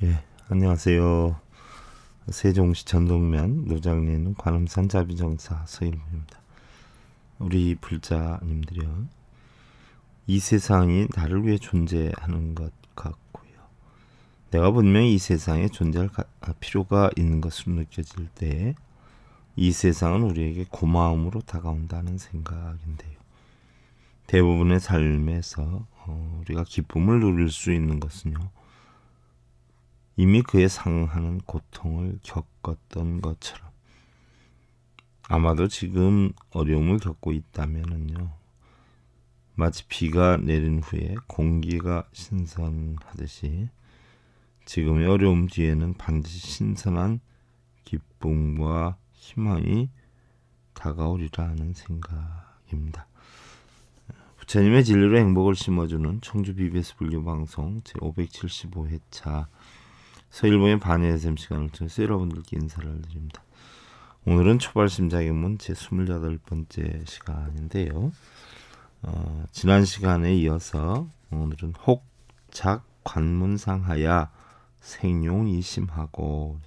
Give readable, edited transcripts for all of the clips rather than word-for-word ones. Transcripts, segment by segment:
예, 안녕하세요. 세종시 전동면 노장리에 있는 관음산 자비정사 서일문입니다. 우리 불자님들이요, 이 세상이 나를 위해 존재하는 것 같고요. 내가 분명히 이 세상에 존재할 필요가 있는 것으로 느껴질 때 이 세상은 우리에게 고마움으로 다가온다는 생각인데요. 대부분의 삶에서 우리가 기쁨을 누릴 수 있는 것은요, 이미 그에 상응하는 고통을 겪었던 것처럼, 아마도 지금 어려움을 겪고 있다면은요, 마치 비가 내린 후에 공기가 신선하듯이 지금의 어려움 뒤에는 반드시 신선한 기쁨과 희망이 다가오리라 하는 생각입니다. 부처님의 진리로 행복을 심어주는 청주 BBS 불교방송 제575회차 서일봉의 반야의샘 시간을 통해서 여러분들께 인사를 드립니다. 오늘은 초발심자격문 제28번째 시간인데요. 지난 시간에 이어서 오늘은 혹작 관문상하야 생용이심하고,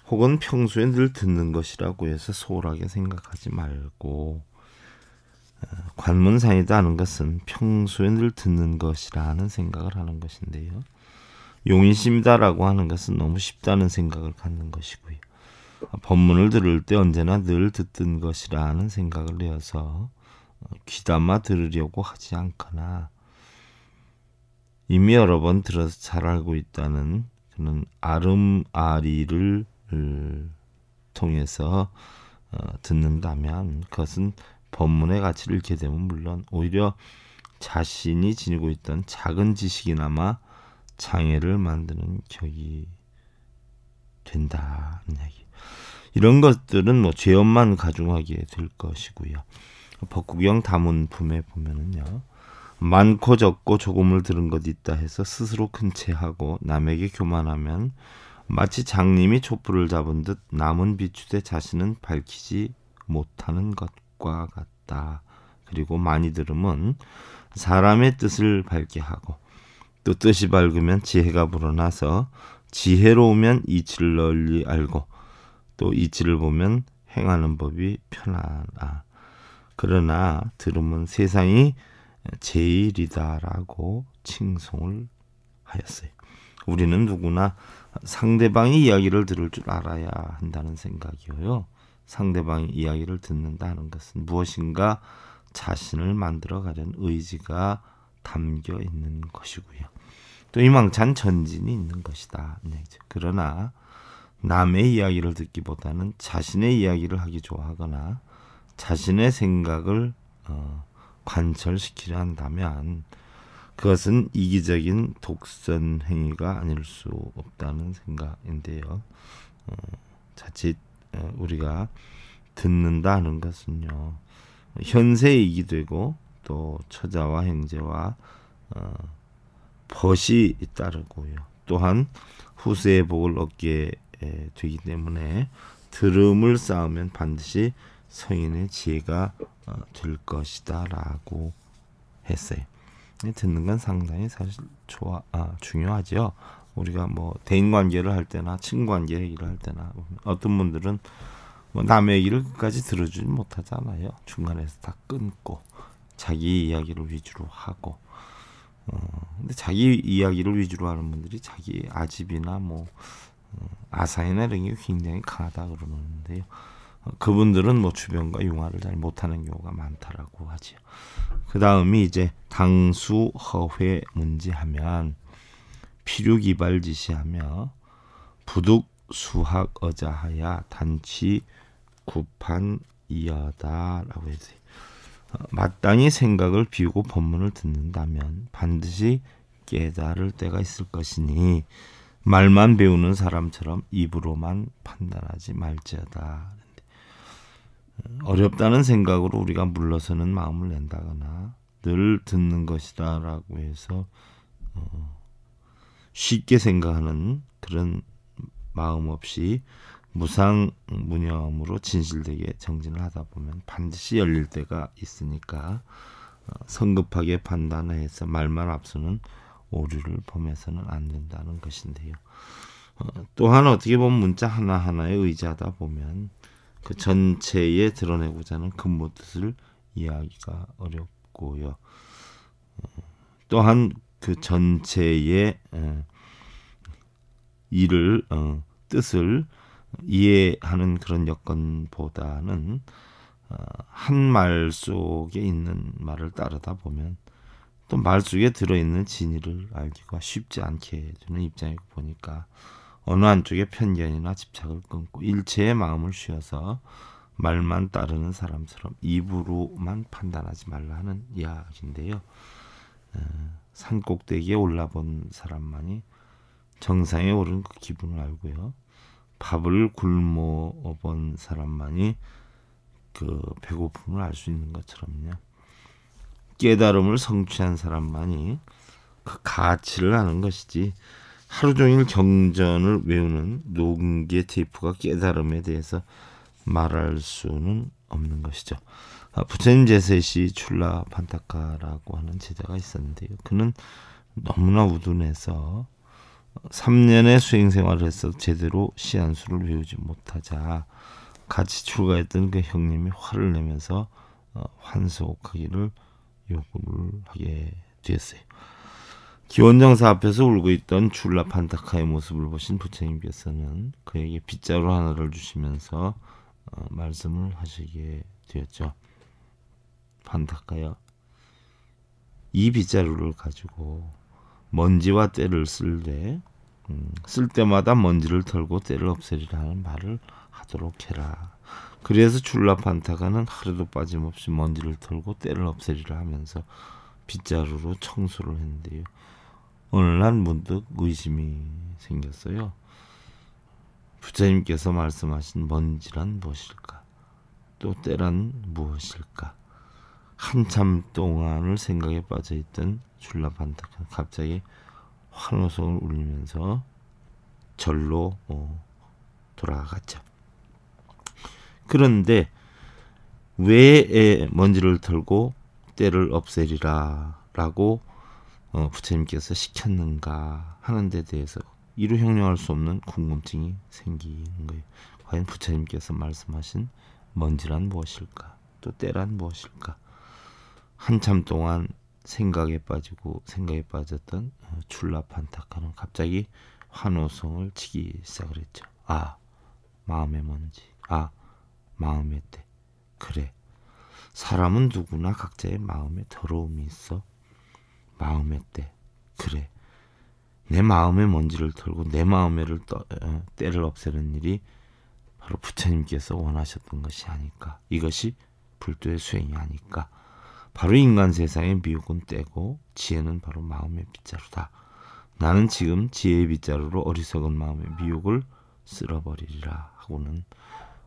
혹은 평소에 늘 듣는 것이라고 해서 소홀하게 생각하지 말고, 관문상이다 하는 것은 평소에 늘 듣는 것이라는 생각을 하는 것인데요. 용이심이다라고 하는 것은 너무 쉽다는 생각을 갖는 것이고요. 법문을 들을 때 언제나 늘 듣던 것이라는 생각을 내어서 귀담아 들으려고 하지 않거나, 이미 여러 번 들어서 잘 알고 있다는 그런 아름아리를 통해서 듣는다면 그것은 법문의 가치를 잃게 되면 물론 오히려 자신이 지니고 있던 작은 지식이나마 장애를 만드는 격이 된다는 이야기. 이런 것들은 죄업만 가중하게 될 것이고요. 법국영 다문품에 보면은요, 많고 적고 조금을 들은 것 있다 해서 스스로 큰 체하고 남에게 교만하면 마치 장님이 촛불을 잡은 듯 남은 비추되 자신은 밝히지 못하는 것과 같다. 그리고 많이 들으면 사람의 뜻을 밝게 하고, 또 뜻이 밝으면 지혜가 불어나서 지혜로우면 이치를 널리 알고, 또 이치를 보면 행하는 법이 편하다. 그러나 들으면 세상이 제일이다라고 칭송을 하였어요. 우리는 누구나 상대방의 이야기를 들을 줄 알아야 한다는 생각이고요. 상대방의 이야기를 듣는다는 것은 무엇인가 자신을 만들어가려는 의지가 담겨 있는 것이고요. 또 희망찬 전진이 있는 것이다. 그러나 남의 이야기를 듣기보다는 자신의 이야기를 하기 좋아하거나 자신의 생각을 관철시키려 한다면 그것은 이기적인 독선 행위가 아닐 수 없다는 생각인데요. 자칫 우리가 듣는다는 것은요, 현세이익이 되고 또 처자와 형제와 벗이 따르고요. 또한 후세의 복을 얻게 되기 때문에 들음을 쌓으면 반드시 성인의 지혜가 될 것이다 라고 했어요. 듣는 건 상당히 사실 중요하죠. 우리가 대인관계를 할 때나 친구관계 얘기를 할 때나 어떤 분들은 남의 얘기를 끝까지 들어주지 못하잖아요. 중간에서 다 끊고 자기 이야기를 위주로 하고, 근데 자기 이야기를 위주로 하는 분들이 자기 아집이나 아사이나 이런 게 굉장히 강하다 그러는데요. 그분들은 주변과 융화를 잘 못하는 경우가 많다라고 하지요. 그 다음이 이제 당수 허회 문지하면 필요기발 지시하며 부득 수학 어자하야 단치 구판 이하다라고 했어요. 마땅히 생각을 비우고 법문을 듣는다면 반드시 깨달을 때가 있을 것이니 말만 배우는 사람처럼 입으로만 판단하지 말지어다. 어렵다는 생각으로 우리가 물러서는 마음을 낸다거나 늘 듣는 것이다라고 해서 쉽게 생각하는 그런 마음 없이 무상무념으로 진실되게 정진을 하다 보면 반드시 열릴 때가 있으니까 성급하게 판단해서 말만 앞서는 오류를 범해서는 안 된다는 것인데요. 또한 어떻게 보면 문자 하나하나에 의지하다 보면 그 전체에 드러내고자 하는 근본 뜻을 이해하기가 어렵고요. 또한 그 전체의 일을 뜻을 이해하는 그런 여건보다는 한 말 속에 있는 말을 따르다 보면 또 말 속에 들어있는 진의를 알기가 쉽지 않게 되는 입장이고 보니까 어느 한쪽에 편견이나 집착을 끊고 일체의 마음을 쉬어서 말만 따르는 사람처럼 입으로만 판단하지 말라 하는 이야기인데요. 산 꼭대기에 올라본 사람만이 정상에 오른 그 기분을 알고요. 밥을 굶어 본 사람만이 그 배고픔을 알 수 있는 것처럼요. 깨달음을 성취한 사람만이 그 가치를 아는 것이지 하루 종일 경전을 외우는 녹음기의 테이프가 깨달음에 대해서 말할 수는 없는 것이죠. 부처님 제세시 출라 판타카라고 하는 제자가 있었는데요. 그는 너무나 우둔해서 3년의 수행생활을 해서 제대로 시안수를 외우지 못하자 같이 출가했던 그 형님이 화를 내면서 환속하기를 요구를 하게 되었어요. 기원정사 앞에서 울고 있던 출라 판타카의 모습을 보신 부처님께서는 그에게 빗자루 하나를 주시면서 말씀을 하시게 되었죠. 판타카여, 이 빗자루를 가지고 먼지와 때를 쓸 때마다 먼지를 털고 때를 없애리라 하는 말을 하도록 해라. 그래서 출라 판타카는 하루도 빠짐없이 먼지를 털고 때를 없애리라 하면서 빗자루로 청소를 했는데요. 어느 날 문득 의심이 생겼어요. 부처님께서 말씀하신 먼지란 무엇일까? 또 때란 무엇일까? 한참 동안을 생각에 빠져있던 출라 판타카는 갑자기 환호성을 울리면서 절로 돌아갔죠. 그런데 왜 먼지를 털고 때를 없애리라 라고 부처님께서 시켰는가 하는 데 대해서 이루 형용할 수 없는 궁금증이 생기는 거예요. 과연 부처님께서 말씀하신 먼지란 무엇일까? 또 때란 무엇일까? 한참 동안 생각에 빠졌던 출라 판타카는 갑자기 환호성을 치기 시작을 했죠. 아, 마음의 먼지. 아, 마음의 때. 그래, 사람은 누구나 각자의 마음에 더러움이 있어. 마음의 때. 그래, 내 마음의 먼지를 털고 내 마음의 때를 없애는 일이 바로 부처님께서 원하셨던 것이 아닐까. 이것이 불도의 수행이 아닐까. 바로 인간 세상의 미혹은 때고 지혜는 바로 마음의 빗자루다. 나는 지금 지혜의 빗자루로 어리석은 마음의 미혹을 쓸어버리리라 하고는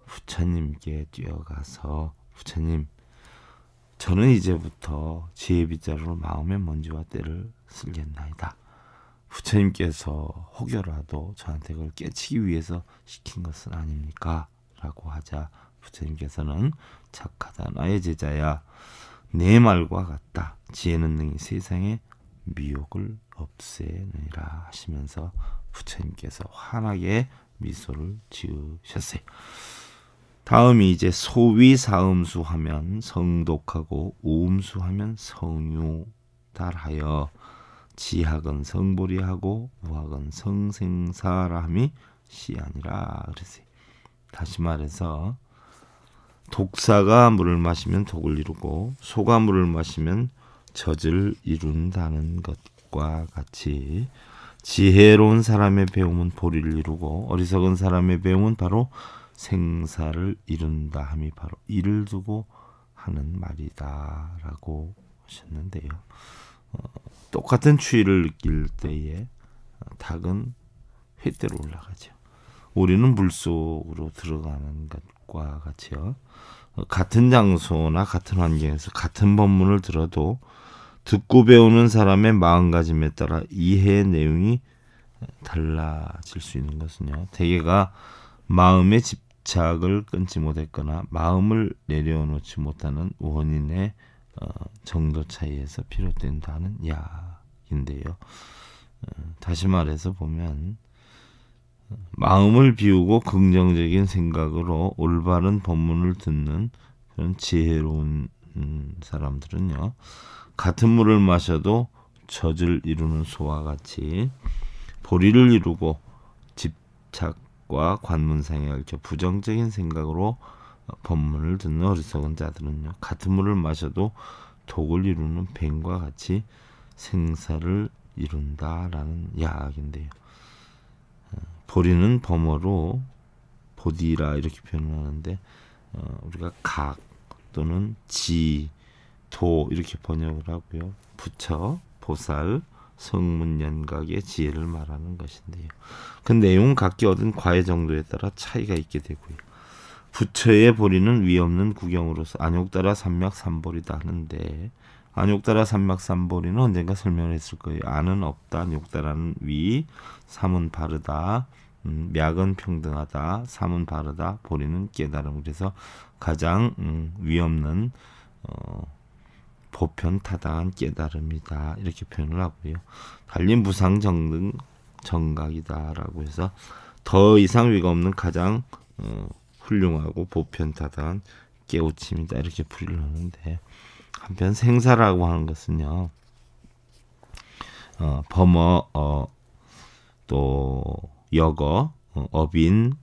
부처님께 뛰어가서 부처님, 저는 이제부터 지혜의 빗자루로 마음의 먼지와 때를 쓸겠나이다. 부처님께서 혹여라도 저한테 그걸 깨치기 위해서 시킨 것은 아닙니까? 라고 하자 부처님께서는 착하다 나의 제자야, 내 말과 같다. 지혜는 능히 세상의 미혹을 없애느니라 하시면서 부처님께서 환하게 미소를 지으셨어요. 다음이 이제 소위사음수 하면 성독하고 우음수 하면 성유달하여 지학은 성보리하고 우학은 성생사라 함이 시아니라 그랬어요. 다시 말해서 독사가 물을 마시면 독을 이루고 소가 물을 마시면 젖을 이룬다는 것과 같이 지혜로운 사람의 배움은 보리를 이루고 어리석은 사람의 배움은 바로 생사를 이룬다 함이 바로 이를 두고 하는 말이다 라고 하셨는데요. 똑같은 추위를 느낄 때에 닭은 횃대로 올라가죠. 우리는 물속으로 들어가는 것과 같이요. 같은 장소나 같은 환경에서 같은 법문을 들어도 듣고 배우는 사람의 마음가짐에 따라 이해의 내용이 달라질 수 있는 것은요. 대개가 마음의 집착을 끊지 못했거나 마음을 내려놓지 못하는 원인의 정도 차이에서 비롯된다는 이야기인데요. 다시 말해서 보면 마음을 비우고 긍정적인 생각으로 올바른 법문을 듣는 그런 지혜로운 사람들은요, 같은 물을 마셔도 젖을 이루는 소와 같이 보리를 이루고 집착과 관문상에 얽혀 부정적인 생각으로 법문을 듣는 어리석은 자들은요, 같은 물을 마셔도 독을 이루는 뱀과 같이 생사를 이룬다라는 이야기인데요. 보리는 범어로 보디라 이렇게 표현하는데 우리가 각 또는 지, 도 이렇게 번역을 하고요. 부처, 보살, 성문, 연각의 지혜를 말하는 것인데요. 그 내용은 각기 얻은 과외 정도에 따라 차이가 있게 되고요. 부처의 보리는 위 없는 구경으로서 안욕따라 삼맥삼보리다 하는데, 안욕따라 삼맥삼보리는 언젠가 설명을 했을 거예요. 안은 없다, 욕따라는 위, 삼은 바르다, 맥은 평등하다, 삼은 바르다, 보리는 깨달음. 그래서 가장 위 없는 보편타당한 깨달음이다 이렇게 표현을 하고요. 달리 무상정등 정각이다라고 해서 더 이상 위가 없는 가장 훌륭하고 보편타당한 깨우침이다 이렇게 풀이를 하는데, 한편 생사라고 하는 것은요, 범어, 또 역어, 어빈,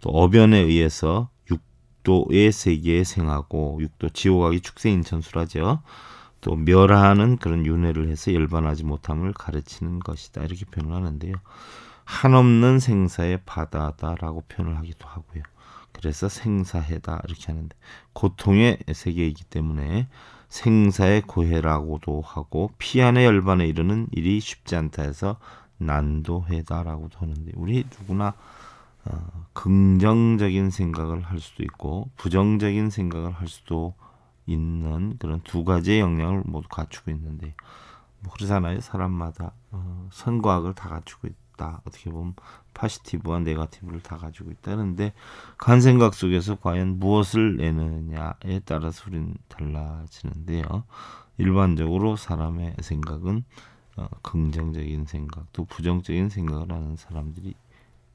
또 어변에 의해서 육도의 세계에 생하고, 육도 지옥악이 축생인천수라죠. 또 멸하는 그런 윤회를 해서 열반하지 못함을 가르치는 것이다 이렇게 표현을 하는데요. 한없는 생사의 바다다라고 표현을 하기도 하고요. 그래서 생사해다 이렇게 하는데, 고통의 세계이기 때문에 생사의 고해라고도 하고, 피안의 열반에 이르는 일이 쉽지 않다 해서 난도해다라고도 하는데, 우리 누구나 긍정적인 생각을 할 수도 있고 부정적인 생각을 할 수도 있는 그런 두 가지의 역량을 모두 갖추고 있는데, 뭐 그러잖아요. 사람마다 선과 악을 다 갖추고 있다. 어떻게 보면 파시티브와 네거티브를 다 가지고 있다는데, 간 생각 속에서 과연 무엇을 내느냐에 따라서 우리는 달라지는데요. 일반적으로 사람의 생각은 긍정적인 생각, 또 부정적인 생각을 하는 사람들이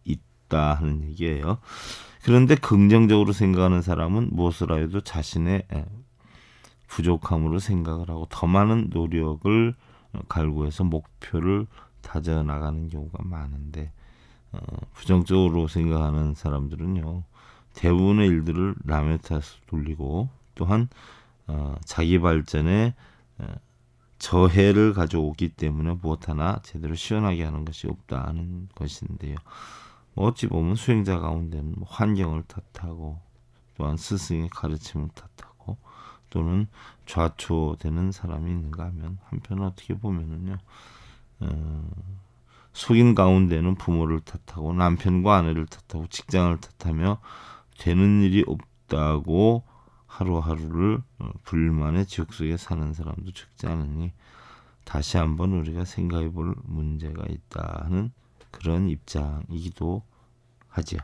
있다 하는 얘기예요. 그런데 긍정적으로 생각하는 사람은 무엇을 하여도 자신의 부족함으로 생각을 하고 더 많은 노력을 갈구해서 목표를 다져나가는 경우가 많은데, 부정적으로 생각하는 사람들은요, 대부분의 일들을 남의 탓으로 돌리고, 또한 자기 발전에 저해를 가져오기 때문에 무엇 하나 제대로 시원하게 하는 것이 없다는 것인데요. 어찌 보면 수행자 가운데는 환경을 탓하고, 또한 스승의 가르침을 탓하고, 또는 좌초되는 사람이 있는가 하면, 한편 어떻게 보면은요, 속인 가운데는 부모를 탓하고 남편과 아내를 탓하고 직장을 탓하며 되는 일이 없다고 하루하루를 불만의 지옥 속에 사는 사람도 적지 않으니, 다시 한번 우리가 생각해 볼 문제가 있다는 그런 입장이기도 하죠.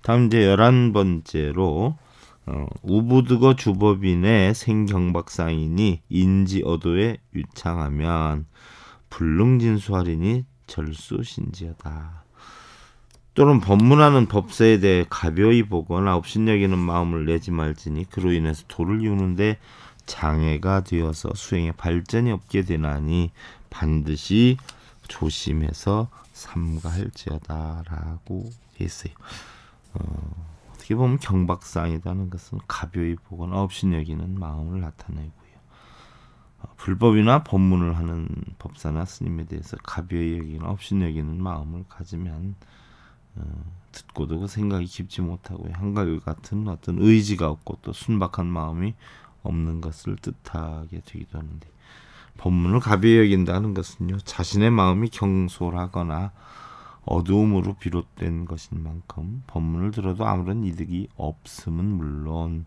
다음 이제 11번째로 우부드거 주법인의 생경박상인이 인지어도에 유창하면 불능진수하리니 절수신지어다. 또는 법문하는 법사에 대해 가벼이 보거나 업신여기는 마음을 내지 말지니 그로 인해서 도를 이루는데 장애가 되어서 수행에 발전이 없게 되나니 반드시 조심해서 삼가할지어다라고 했어요. 어떻게 보면 경박상이라는 것은 가벼이 보거나 업신여기는 마음을 나타내고요. 불법이나 법문을 하는 법사나 스님에 대해서 가벼이 여기거나 업신여기는 마음을 가지면 듣고도 그 생각이 깊지 못하고 한가위 같은 어떤 의지가 없고 또 순박한 마음이 없는 것을 뜻하게 되기도 하는데, 법문을 가벼이 여긴다는 것은요, 자신의 마음이 경솔하거나 어두움으로 비롯된 것인 만큼 법문을 들어도 아무런 이득이 없음은 물론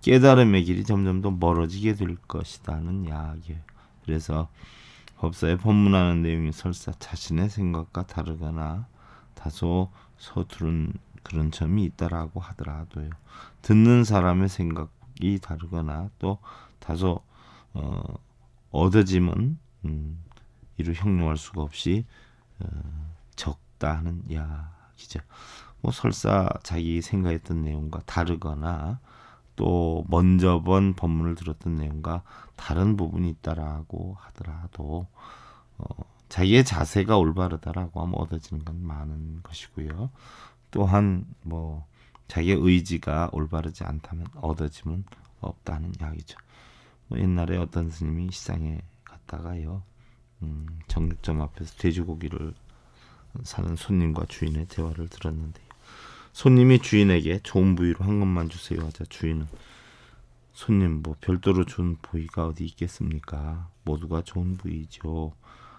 깨달음의 길이 점점 더 멀어지게 될 것이라는 이야기예요. 그래서 법사에 법문하는 내용이 설사 자신의 생각과 다르거나 다소 서투른 그런 점이 있다라고 하더라도요, 듣는 사람의 생각이 다르거나 또 다소 얻어짐은 이루 형용할 수가 없이 적다는 이야기죠. 뭐 설사 자기 생각했던 내용과 다르거나 또 먼저 본 본문을 들었던 내용과 다른 부분이 있다라고 하더라도 자기의 자세가 올바르다라고 하면 얻어지는 건 많은 것이고요. 또한 뭐 자기의 의지가 올바르지 않다면 얻어짐은 없다는 이야기죠. 뭐 옛날에 어떤 스님이 시장에 갔다가요, 정육점 앞에서 돼지고기를 사는 손님과 주인의 대화를 들었는데요. 손님이 주인에게 좋은 부위로 한 것만 주세요 하자 주인은 손님 뭐 별도로 좋은 부위가 어디 있겠습니까? 모두가 좋은 부위죠.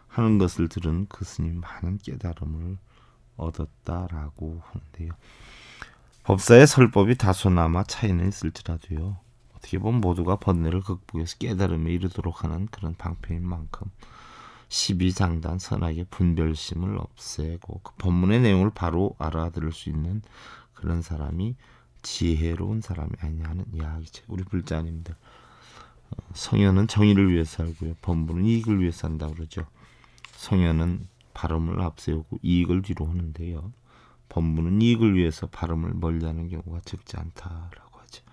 하는 것을 들은 그 스님 많은 깨달음을 얻었다라고 하는데요. 법사의 설법이 다소나마 차이는 있을지라도요. 어떻게 보면 모두가 번뇌를 극복해서 깨달음에 이르도록 하는 그런 방편인 만큼 시비장단 선악의 분별심을 없애고 그 법문의 내용을 바로 알아들을 수 있는 그런 사람이 지혜로운 사람이 아니냐는 이야기죠. 우리 불자님들 성현은 정의를 위해서 살고요. 법문은 이익을 위해서 산다고 그러죠. 성현은 발음을 앞세우고 이익을 뒤로 하는데요. 법문은 이익을 위해서 발음을 멀리하는 경우가 적지 않다라고 하죠.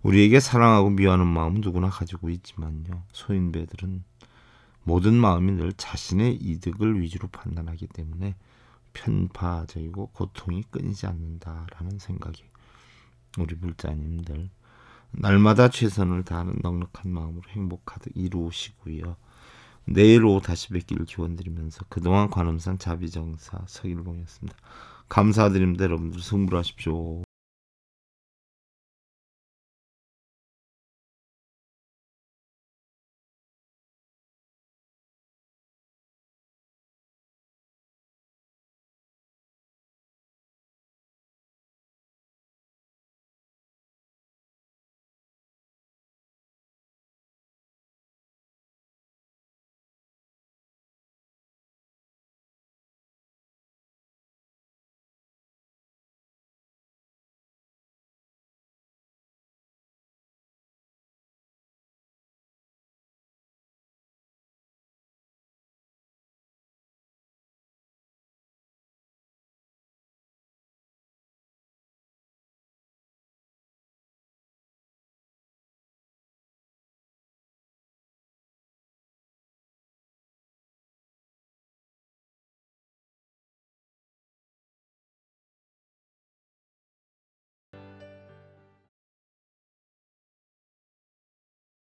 우리에게 사랑하고 미워하는 마음은 누구나 가지고 있지만요. 소인배들은 모든 마음이 늘 자신의 이득을 위주로 판단하기 때문에 편파적이고 고통이 끊이지 않는다라는 생각이 우리 불자님들 날마다 최선을 다하는 넉넉한 마음으로 행복하듯 이루시고요. 내일 오후 다시 뵙기를 기원드리면서 그동안 관음산 자비정사 서길봉이었습니다. 감사드립니다. 여러분들 승부하십시오.